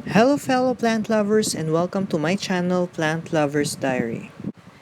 Hello fellow plant lovers and welcome to my channel Plant Lovers Diary.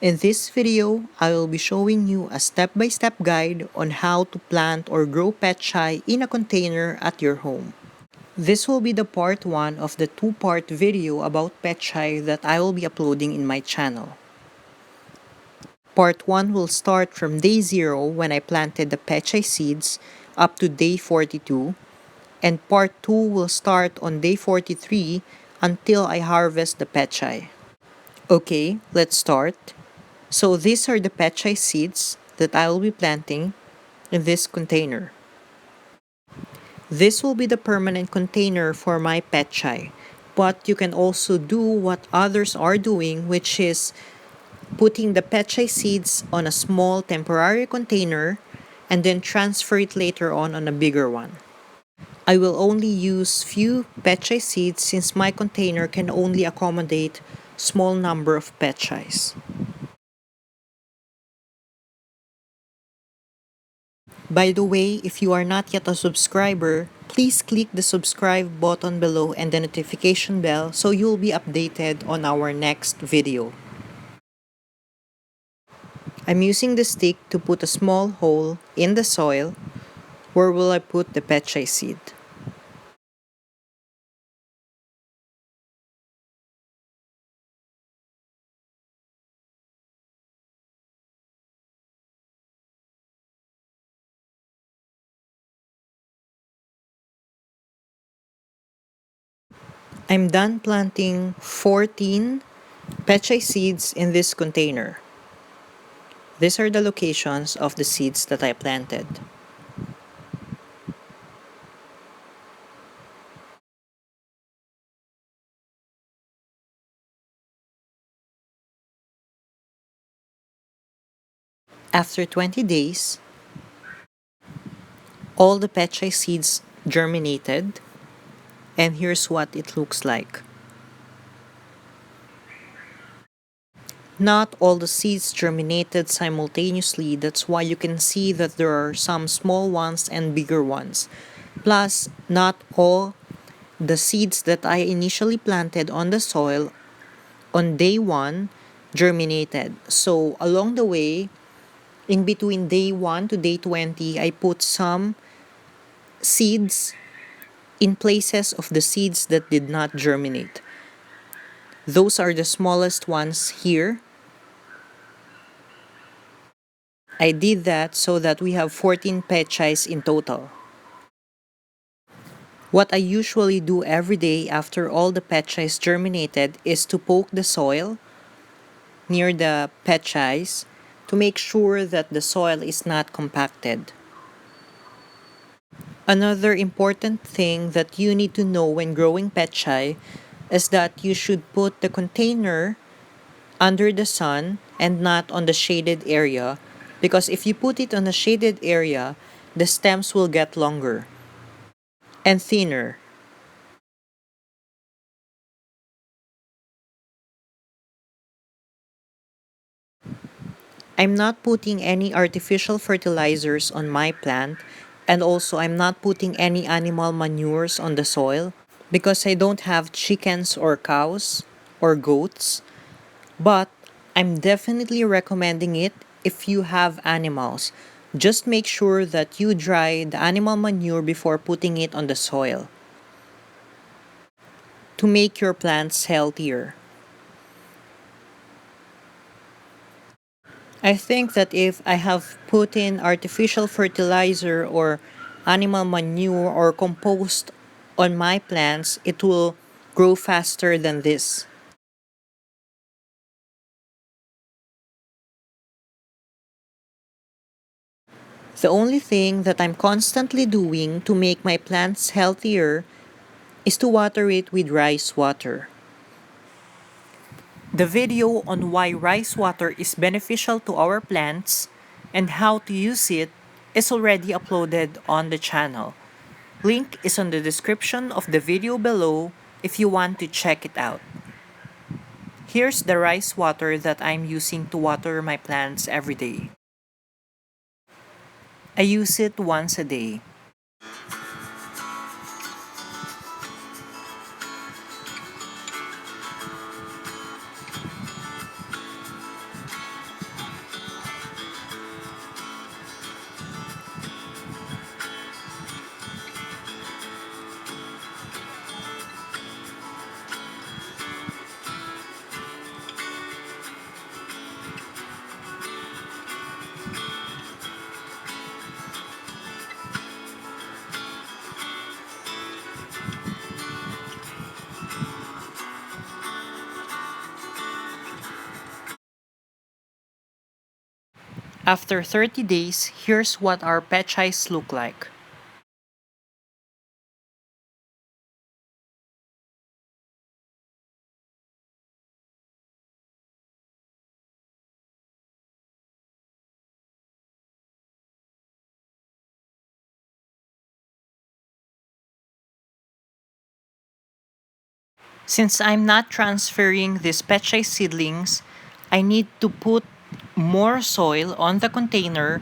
In this video, I will be showing you a step-by-step guide on how to plant or grow petchay in a container at your home. This will be the part 1 of the 2-part video about petchay that I will be uploading in my channel. Part 1 will start from day 0 when I planted the petchay seeds up to day 42, and part 2 will start on day 43 until I harvest the petchay. Okay, let's start. So these are the petchay seeds that I will be planting in this container. This will be the permanent container for my petchay, but you can also do what others are doing, which is putting the petchay seeds on a small temporary container and then transfer it later on a bigger one. I will only use few petchay seeds since my container can only accommodate small number of petchays. By the way, if you are not yet a subscriber, please click the subscribe button below and the notification bell so you'll be updated on our next video. I'm using the stick to put a small hole in the soil. Where will I put the petchay seed? I'm done planting 14 petchay seeds in this container. These are the locations of the seeds that I planted. After 20 days, all the petchay seeds germinated, and here's what it looks like. Not all the seeds germinated simultaneously, that's why you can see that there are some small ones and bigger ones. Plus, not all the seeds that I initially planted on the soil on day 1 germinated. So, along the way, in between day 1 to day 20, I put some seeds in places of the seeds that did not germinate. Those are the smallest ones here. I did that so that we have 14 petchays in total. What I usually do every day after all the petchays germinated is to poke the soil near the petchays to make sure that the soil is not compacted. Another important thing that you need to know when growing petchay is that you should put the container under the sun and not on the shaded area, because if you put it on a shaded area, the stems will get longer and thinner. I'm not putting any artificial fertilizers on my plant, and also I'm not putting any animal manures on the soil because I don't have chickens or cows or goats. But I'm definitely recommending it if you have animals. Just make sure that you dry the animal manure before putting it on the soil to make your plants healthier. I think that if I have put in artificial fertilizer or animal manure or compost on my plants, it will grow faster than this. The only thing that I'm constantly doing to make my plants healthier is to water it with rice water. The video on why rice water is beneficial to our plants and how to use it is already uploaded on the channel. Link is on the description of the video below if you want to check it out. Here's the rice water that I'm using to water my plants every day. I use it once a day. After 30 days, here's what our petchays look like. Since I'm not transferring these pechay seedlings, I need to put more soil on the container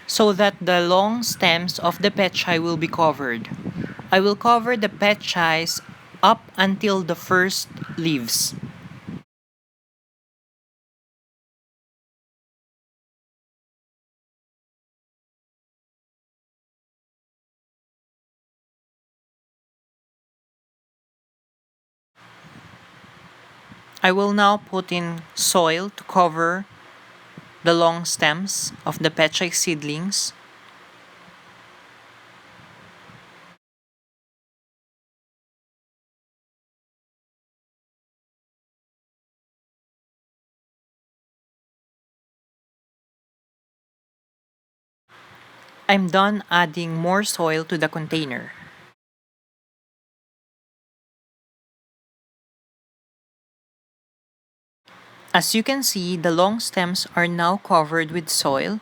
so that the long stems of the pechay will be covered. I will cover the petchays up until the first leaves. I will now put in soil to cover the long stems of the pechay seedlings. I'm done adding more soil to the container. As you can see, the long stems are now covered with soil,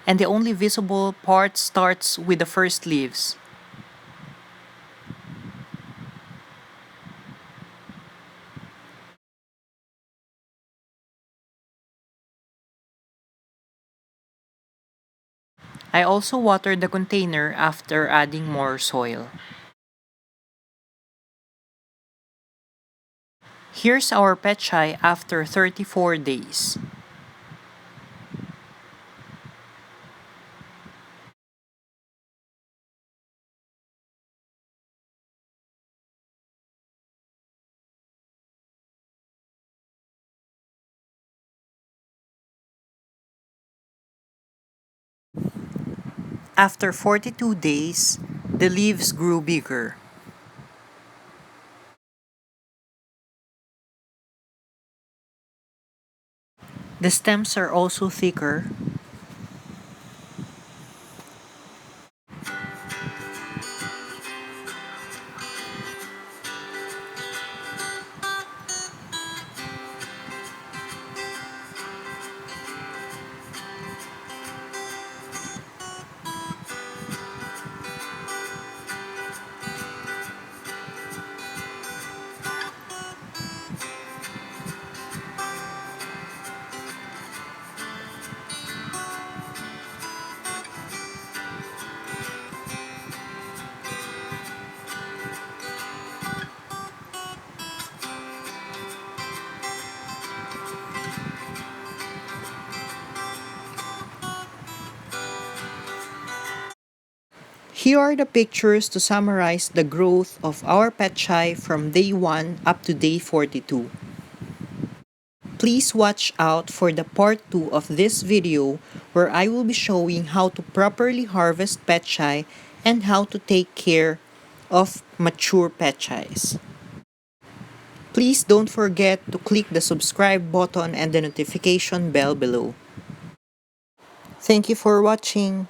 and the only visible part starts with the first leaves. I also watered the container after adding more soil. Here's our petchay after 34 days. After 42 days, the leaves grew bigger. The stems are also thicker. Here are the pictures to summarize the growth of our petchay from day 1 up to day 42. Please watch out for the part 2 of this video where I will be showing how to properly harvest petchay and how to take care of mature petchays. Please don't forget to click the subscribe button and the notification bell below. Thank you for watching.